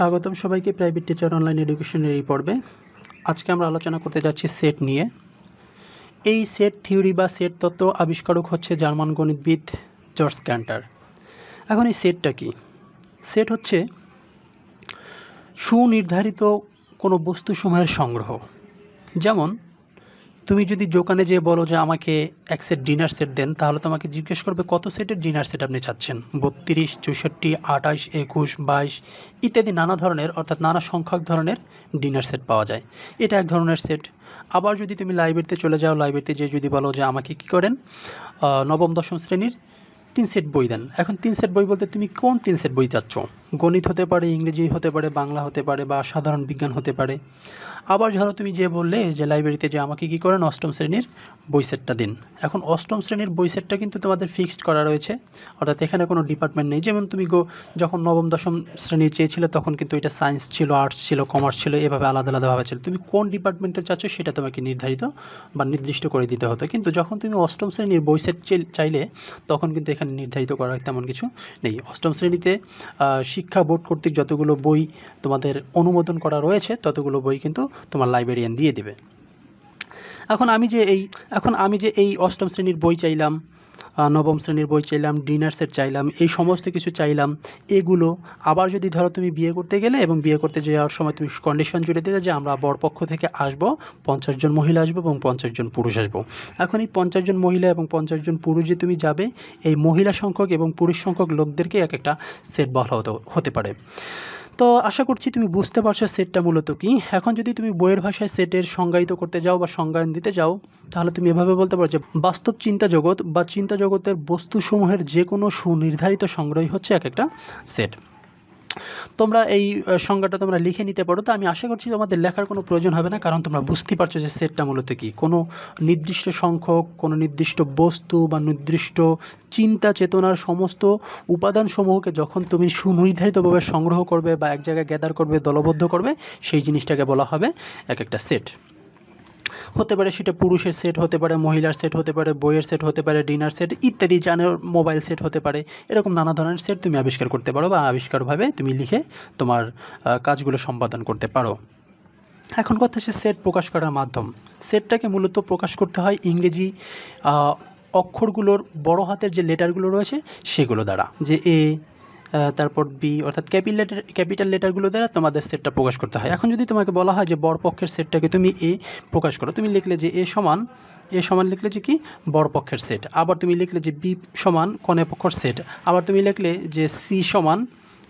স্বাগতম সবাইকে private teacher online এডুকেশনের এই পর্বে। আজকে আমরা আলোচনা করতে যাচ্ছি সেট নিয়ে। এই সেট থিওরি বা সেট তত্ত্ব আবিষ্কারক হচ্ছে জার্মান গণিতবিদ জর্জ ক্যান্টার। এখন এই সেটটা কি? সেট হচ্ছে সুনির্ধারিত কোনো বস্তুসমূহের সংগ্রহ। যেমন তুমি যদি দোকানে যেয়ে বলো যে আমাকে এক সেট ডিনার সেট দেন, তাহলে তোমাকে জিজ্ঞেস করবে কত সেটের ডিনার সেট আপনি চাচ্ছেন। 32, 64, 28, 21, 22 ইত্যাদি নানা ধরনের, অর্থাৎ নানা সংখ্যক ধরনের ডিনার সেট পাওয়া যায়। এটা এক ধরনের সেট। আবার যদি তুমি লাইব্রেরিতে চলে যাও, লাইব্রেরিতে যেয়ে যদি বলো যে আমাকে কী করেন নবম দশম শ্রেণীর 3 সেট বই দেন। এখন 3 সেট বই বলতে তুমি কোন 3 সেট বই চাচ্ছ? গণিত হতে পারে, ইংরেজি হতে পারে, বাংলা হতে পারে, বা সাধারণ বিজ্ঞান হতে পারে। আবার ধরো তুমি যে বললে যে লাইব্রেরিতে যে আমাকে কী করেন অষ্টম শ্রেণীর বই সেটটা দিন। এখন অষ্টম শ্রেণীর বই সেটটা কিন্তু তোমাদের ফিক্সড করা রয়েছে, অর্থাৎ এখানে কোনো ডিপার্টমেন্ট নেই। যেমন তুমি যখন নবম দশম শ্রেণী চেয়েছিলে তখন কিন্তু এটা সায়েন্স ছিল, আর্টস ছিল, কমার্স ছিল, এভাবে আলাদা আলাদাভাবে ছিল। তুমি কোন ডিপার্টমেন্টের চাচ্ছ সেটা তোমাকে নির্ধারিত বা নির্দিষ্ট করে দিতে হতো। কিন্তু যখন তুমি অষ্টম শ্রেণীর বই সেট চাইলে তখন কিন্তু এখানে নির্ধারিত করার তেমন কিছু নেই। অষ্টম শ্রেণীতে শিক্ষা বোর্ড কর্তৃক যতগুলো বই তোমাদের অনুমোদন করা রয়েছে ততগুলো বই কিন্তু তোমার লাইব্রেরিয়ান দিয়ে দেবে। এখন আমি যে এই অষ্টম শ্রেণীর বই চাইলাম, নবম শ্রেণীর বই চাইলাম, ডিনার সেট চাইলাম, এই সমস্ত কিছু চাইলাম, এগুলো আবার যদি ধরো তুমি বিয়ে করতে গেলে এবং বিয়ে করতে যাওয়ার সময় তুমি কন্ডিশন জুড়ে দিলে যে আমরা বরপক্ষ থেকে আসবো, 50 জন মহিলা আসবো এবং 50 জন পুরুষ আসবো। এখন এই 50 জন মহিলা এবং 50 জন পুরুষ যে তুমি যাবে, এই মহিলা সংখ্যক এবং পুরুষ সংখ্যক লোকদেরকে এক একটা সেট বলা হতে পারে। তো আশা করছি তুমি বুঝতে পারছো সেটটা মূলত কী। এখন যদি তুমি বইয়ের ভাষায় সেটের সংজ্ঞায়িত করতে যাও বা সংজ্ঞায়ন দিতে যাও, তাহলে তুমি এভাবে বলতে পারো যে বাস্তব চিন্তা জগৎ বা চিন্তা জগতের বস্তুসমূহের যে কোনো সুনির্ধারিত সংগ্রহই হচ্ছে এক একটা সেট। তোমরা এই সংজ্ঞাটা তোমরা লিখে নিতে পারো। তো আমি আশা করছি তোমাদের লেখার কোনো প্রয়োজন হবে না, কারণ তোমরা বুঝতেই পারছো যে সেটটা মূলত কী। কোনো নির্দিষ্ট সংখ্যক, কোনো নির্দিষ্ট বস্তু বা নির্দিষ্ট চিন্তা চেতনার সমস্ত উপাদানসমূহকে যখন তুমি সুনির্ধারিতভাবে সংগ্রহ করবে বা এক জায়গায় গ্যাদার করবে, দলবদ্ধ করবে, সেই জিনিসটাকে বলা হবে এক একটা সেট। হতে পারে সেটা পুরুষের সেট হতে পারে, মহিলার সেট হতে পারে, বইয়ের সেট হতে পারে, ডিনার সেট ইত্যাদি, জানোর মোবাইল সেট হতে পারে। এরকম নানা ধরনের সেট তুমি আবিষ্কার করতে পারো বা আবিষ্কারভাবে তুমি লিখে তোমার কাজগুলো সম্পাদন করতে পারো। এখন কথা হচ্ছে সেট প্রকাশ করার মাধ্যম। সেটটাকে মূলত প্রকাশ করতে হয় ইংরেজি অক্ষরগুলোর বড় হাতের যে লেটারগুলো রয়েছে সেগুলো দ্বারা, যে এ, তারপর বি, অর্থাৎ ক্যাপিটাল লেটারগুলো দ্বারা তোমাদের সেটটা প্রকাশ করতে হয়। এখন যদি তোমাকে বলা হয় যে বরপক্ষের সেটটাকে তুমি এ প্রকাশ করো, তুমি লিখলে যে এ সমান লিখলে যে কি বরপক্ষের সেট। আবার তুমি লিখলে যে বি সমান কনেপক্ষের সেট। আবার তুমি লিখলে যে সি সমান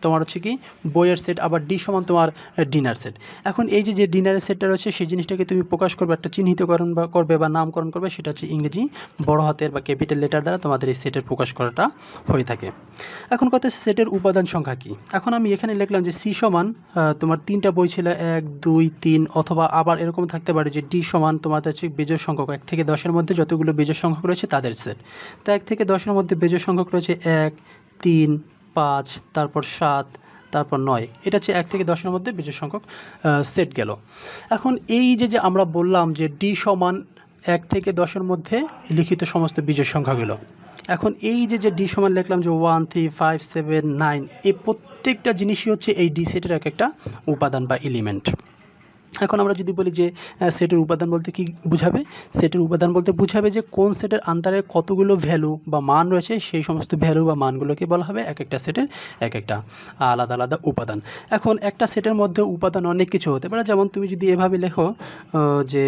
তোমার হচ্ছে কি বইয়ের সেট। আবার ডি সমান তোমার ডিনার সেট। এখন এই যে ডিনারের সেটটা রয়েছে সেই জিনিসটাকে তুমি প্রকাশ করবে, একটা চিহ্নিতকরণ করবে বা নামকরণ করবে, সেটা হচ্ছে ইংরেজি বড় হাতের বা ক্যাপিটাল লেটার দ্বারা তোমাদের এই সেটের প্রকাশ করাটা হয়ে থাকে। এখন কথা সেটের উপাদান সংখ্যা কী। এখন আমি এখানে লিখলাম যে সি সমান তোমার 3টা বই ছিল 1, 2, 3, অথবা আবার এরকম থাকতে পারে যে ডি সমান তোমাদের হচ্ছে বেজোড় সংখ্যক 1 থেকে 10-এর মধ্যে যতগুলো বেজোড় সংখ্যক রয়েছে তাদের সেট। তো 1 থেকে 10-এর মধ্যে বেজোড় সংখ্যক রয়েছে 1, 3, 5, তারপর 7, তারপর 9। এটা হচ্ছে 1 থেকে 10-এর মধ্যে বেজোড় সংখ্যক সেট গেল। এখন এই যে আমরা বললাম যে ডি সমান 1 থেকে 10-এর মধ্যে লিখিত সমস্ত বিজোড় সংখ্যাগুলো। এখন এই যে ডি সমান লিখলাম যে 1, 3, 5, 7, 9, এই প্রত্যেকটা জিনিসই হচ্ছে এই ডি সেটের এক একটা উপাদান বা এলিমেন্ট। এখন আমরা যদি বলি যে সেটের উপাদান বলতে কি বুঝাবে, সেটের উপাদান বলতে বুঝাবে যে কোন সেটের আন্ডারে কতগুলো ভ্যালু বা মান রয়েছে, সেই সমস্ত ভ্যালু বা মানগুলোকে বলা হবে এক একটা সেটের এক একটা আলাদা আলাদা উপাদান। এখন একটা সেটের মধ্যে উপাদান অনেক কিছু হতে পারে। যেমন তুমি যদি এভাবে লেখো যে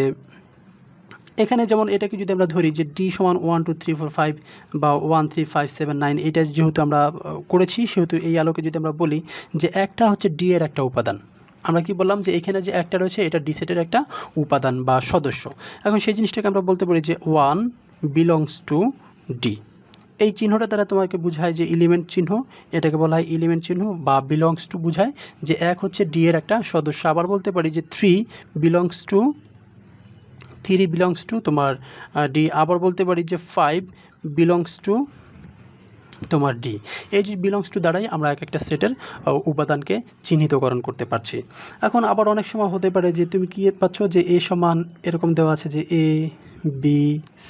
এখানে যেমন এটাকে যদি আমরা ধরি যে ডি সমান 1, 2, 3, 4, 5 বা 1, 3, 5, 7, 9, এটা যেহেতু আমরা করেছি সেহেতু এই আলোকে যদি আমরা বলি যে একটা হচ্ছে ডি এর একটা উপাদান, আমরা কি বললাম যে এখানে যে একটা রয়েছে এটা ডি সেটের একটা উপাদান বা সদস্য। এখন সেই জিনিসটাকে আমরা বলতে পারি যে 1 বিলংস টু ডি। এই চিহ্নটা দ্বারা তোমাকে বোঝায় যে এলিমেন্ট চিহ্ন, এটাকে বলা হয় এলিমেন্ট চিহ্ন, বা বিলংস টু বোঝায় যে 1 হচ্ছে ডি এর একটা সদস্য। আবার বলতে পারি যে 3 বিলংস টু তোমার ডি। আবার বলতে পারি যে 5 বিলংস টু তোমার ডি। এই যে বিলংস টু দ্বারাই আমরা এক একটা সেটের উপাদানকে চিহ্নিতকরণ করতে পারছি। এখন আবার অনেক সময় হতে পারে যে তুমি কি পাচ্ছ যে এ সমান এরকম দেওয়া আছে যে এ বি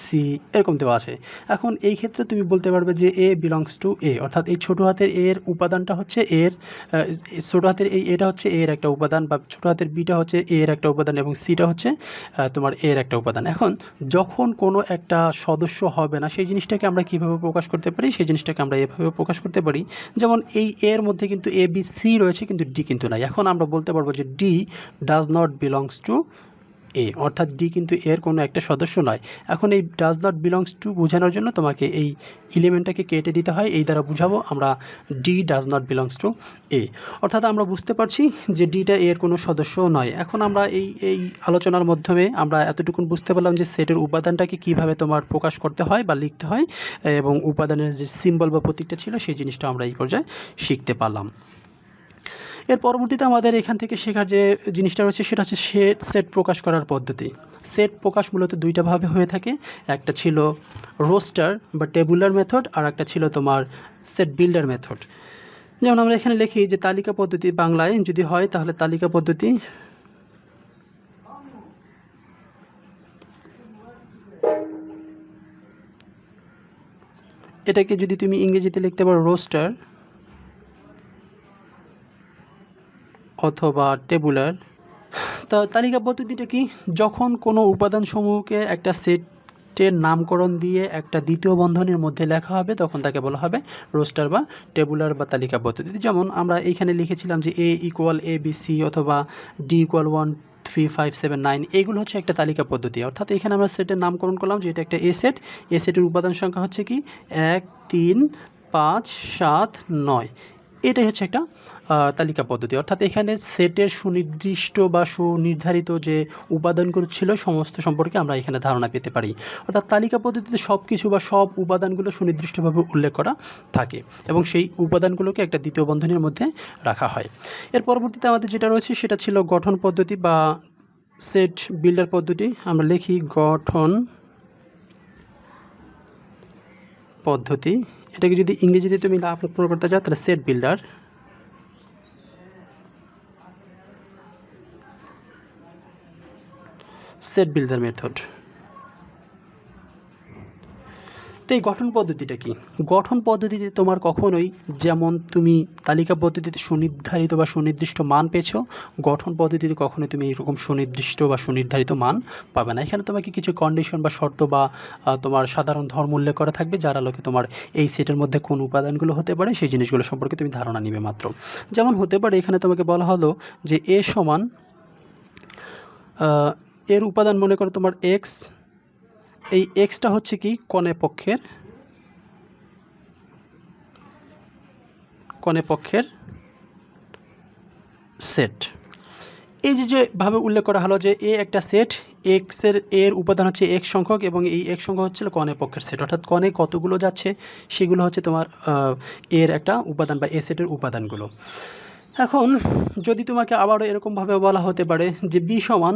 সি এরকম দেওয়া আছে। এখন এই ক্ষেত্রে তুমি বলতে পারবে যে এ বিলংস টু এ, অর্থাৎ এই ছোটো হাতের এর উপাদানটা হচ্ছে এর, ছোটো হাতের এই এটা হচ্ছে এর একটা উপাদান, বা ছোটো হাতের বিটা হচ্ছে এর একটা উপাদান, এবং সিটা হচ্ছে তোমার এর একটা উপাদান। এখন যখন কোনো একটা সদস্য হবে না, সেই জিনিসটাকে আমরা কীভাবে প্রকাশ করতে পারি? সেই জিনিসটাকে আমরা এভাবে প্রকাশ করতে পারি, যেমন এই এর মধ্যে কিন্তু এ বি সি রয়েছে কিন্তু ডি কিন্তু নাই। এখন আমরা বলতে পারবো যে D does not belongs to A, অর্থাৎ ডি কিন্তু এর কোনো একটা সদস্য নয়। এখন এই ডাজ নট বিলংস টু বোঝানোর জন্য তোমাকে এই এলিমেন্টটাকে কেটে দিতে হয়, এই দ্বারা বুঝাবো আমরা D does not belongs to A, অর্থাৎ আমরা বুঝতে পারছি যে ডিটা এর কোনো সদস্য নয়। এখন আমরা এই আলোচনার মাধ্যমে আমরা এতটুকুন বুঝতে পারলাম যে সেটের উপাদানটাকে কীভাবে তোমার প্রকাশ করতে হয় বা লিখতে হয়, এবং উপাদানের যে সিম্বল বা প্রতীকটা ছিল সেই জিনিসটা আমরা এই পর্যায়ে শিখতে পারলাম। এর পরবর্তীতে আমাদের এখান থেকে শেখার যে জিনিসটা রয়েছে সেটা হচ্ছে সেট প্রকাশ করার পদ্ধতি। সেট প্রকাশ মূলত দুইটা ভাবে হয়ে থাকে, একটা ছিল রোস্টার বা টেবুলার মেথড, আর একটা ছিল তোমার সেট বিল্ডার মেথড। যেমন আমরা এখানে লিখি যে তালিকা পদ্ধতি বাংলায় যদি হয় তাহলে তালিকা পদ্ধতি, এটাকে যদি তুমি ইংরেজিতে লিখতে পারো রোস্টার অথবা টেবুলার। তো তালিকা পদ্ধতিটা কি? যখন কোনো উপাদান সমূহকে একটা সেটের নামকরণ দিয়ে একটা দ্বিতীয় বন্ধনীর মধ্যে লেখা হবে তখন তাকে বলা হবে রোস্টার বা টেবুলার বা তালিকা পদ্ধতি। যেমন আমরা এইখানে লিখেছিলাম যে এ ইকুয়াল এ বি সি অথবা ডি ইকুয়াল 1 3 5 7 9, এগুলো হচ্ছে একটা তালিকা পদ্ধতি। অর্থাৎ এখানে আমরা সেটের নামকরণ করলাম যে এটা একটা এ সেট, এ সেটের উপাদান সংখ্যা হচ্ছে কি 1 3 5 7 9, এটাই হচ্ছে একটা তালিকা পদ্ধতি। অর্থাৎ এখানে সেটের সুনির্দিষ্ট বা সুনির্ধারিত যে উপাদানগুলো ছিল সমস্ত সম্পর্কে আমরা এখানে ধারণা পেতে পারি। অর্থাৎ তালিকা পদ্ধতিতে সব কিছু বা সব উপাদানগুলো সুনির্দিষ্টভাবে উল্লেখ করা থাকে এবং সেই উপাদানগুলোকে একটা দ্বিতীয় বন্ধনীর মধ্যে রাখা হয়। এর পরবর্তীতে আমাদের যেটা রয়েছে সেটা ছিল গঠন পদ্ধতি বা সেট বিল্ডার পদ্ধতি। আমরা লিখি গঠন পদ্ধতি, এটাকে যদি ইংরেজিতে তুমি আপলোড করতে যাও তাহলে set builder. Set builder method. তো এই গঠন পদ্ধতিটা কি? গঠন পদ্ধতিতে তোমার কখনোই যেমন তুমি তালিকা পদ্ধতিতে সুনির্ধারিত বা সুনির্দিষ্ট মান পেয়েছো, গঠন পদ্ধতিতে কখনোই তুমি এরকম সুনির্দিষ্ট বা সুনির্ধারিত মান পাবে না। এখানে তোমাকে কিছু কন্ডিশন বা শর্ত বা তোমার সাধারণ ধর্ম উল্লেখ করা থাকবে, যার আলোকে তোমার এই সেটের মধ্যে কোন উপাদানগুলো হতে পারে সেই জিনিসগুলো সম্পর্কে তুমি ধারণা নিবে মাত্র। যেমন হতে পারে এখানে তোমাকে বলা হলো যে এ সমান এর উপাদান মনে করো তোমার এক্স, এই এক্সটা হচ্ছে কি কনে পক্ষের সেট। এই যেভাবে উল্লেখ করা হলো যে এ একটা সেট, এর উপাদান হচ্ছে এক্স সংখ্যক এবং এই এক্স সংখ্যক হচ্ছে কনে পক্ষের সেট, অর্থাৎ কনে কতগুলো যাচ্ছে সেগুলো হচ্ছে তোমার এর একটা উপাদান বা এ সেটের উপাদানগুলো। এখন যদি তোমাকে আবারও এরকমভাবে বলা হতে পারে যে বি সমান,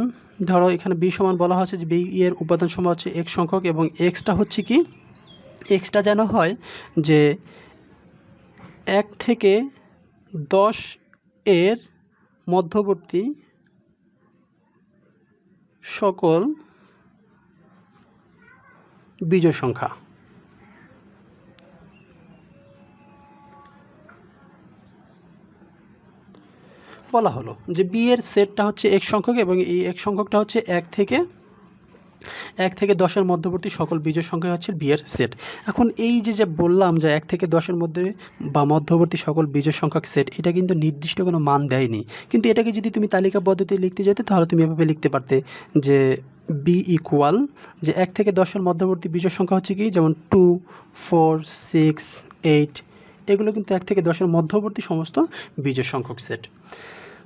ধরো এখানে বি সমান বলা হচ্ছে যে বি এর উপাদান সময় হচ্ছে এক্স সংখ্যক এবং এক্সটা হচ্ছে কি, এক্সটা যেন হয় যে 1 থেকে 10 এর মধ্যবর্তী সকল বিজোড় সংখ্যা। বলা হলো যে বি এর সেটটা হচ্ছে এক সংখ্যক এবং এই এক সংখ্যকটা হচ্ছে 1 থেকে 10-এর মধ্যবর্তী সকল বিজোড় সংখ্যা হচ্ছে বি এর সেট। এখন এই যে বললাম যে 1 থেকে 10-এর মধ্যে বা মধ্যবর্তী সকল বিজোড় সংখ্যক সেট, এটা কিন্তু নির্দিষ্ট কোনো মান দেয়নি, কিন্তু এটাকে যদি তুমি তালিকা পদ্ধতি লিখতে যেতে তাহলে তুমি এভাবে লিখতে পারতে যে বি ইকুয়াল যে 1 থেকে 10-এর মধ্যবর্তী বিজোড় সংখ্যা হচ্ছে কি, যেমন 2 4 6 8, এগুলো কিন্তু 1 থেকে 10-এর মধ্যবর্তী সমস্ত বিজোড় সংখ্যক সেট।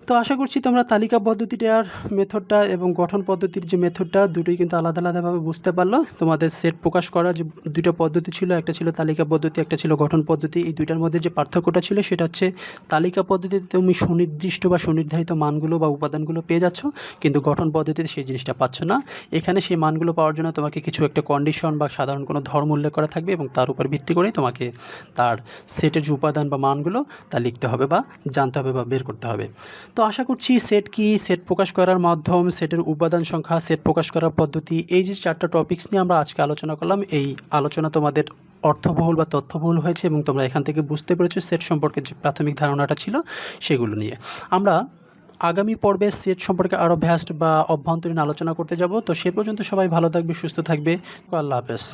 তো আশা করছি তোমরা তালিকা পদ্ধতিটার মেথডটা এবং গঠন পদ্ধতির যে মেথডটা দুটোই কিন্তু আলাদা আলাদাভাবে বুঝতে পারলো। তোমাদের সেট প্রকাশ করা যে দুটো পদ্ধতি ছিল, একটা ছিল তালিকা পদ্ধতি, একটা ছিল গঠন পদ্ধতি। এই দুইটার মধ্যে যে পার্থক্যটা ছিল সেটা হচ্ছে তালিকা পদ্ধতিতে তুমি সুনির্দিষ্ট বা সুনির্ধারিত মানগুলো বা উপাদানগুলো পেয়ে যাচ্ছ, কিন্তু গঠন পদ্ধতিতে সেই জিনিসটা পাচ্ছ না। এখানে সেই মানগুলো পাওয়ার জন্য তোমাকে কিছু একটা কন্ডিশন বা সাধারণ কোনো ধর্ম উল্লেখ করা থাকবে এবং তার উপর ভিত্তি করেই তোমাকে তার সেটের যে উপাদান বা মানগুলো তা লিখতে হবে বা জানতে হবে বা বের করতে হবে। তো আশা করছি সেট কি, সেট প্রকাশ করার মাধ্যম, সেটের উপাদান সংখ্যা, সেট প্রকাশ করার পদ্ধতি, এই যে 4টা টপিকস নিয়ে আমরা আজকে আলোচনা করলাম, এই আলোচনা তোমাদের অর্থবহুল বা তথ্যবহুল হয়েছে এবং তোমরা এখান থেকে বুঝতে পেরেছো সেট সম্পর্কে যে প্রাথমিক ধারণাটা ছিল সেগুলো নিয়ে। আমরা আগামী পর্বে সেট সম্পর্কে আরও ভ্যাস্ট বা অভ্যন্তরীণ আলোচনা করতে যাব। তো সে পর্যন্ত সবাই ভালো থাকবে, সুস্থ থাকবে। আল্লাহ হাফেজ।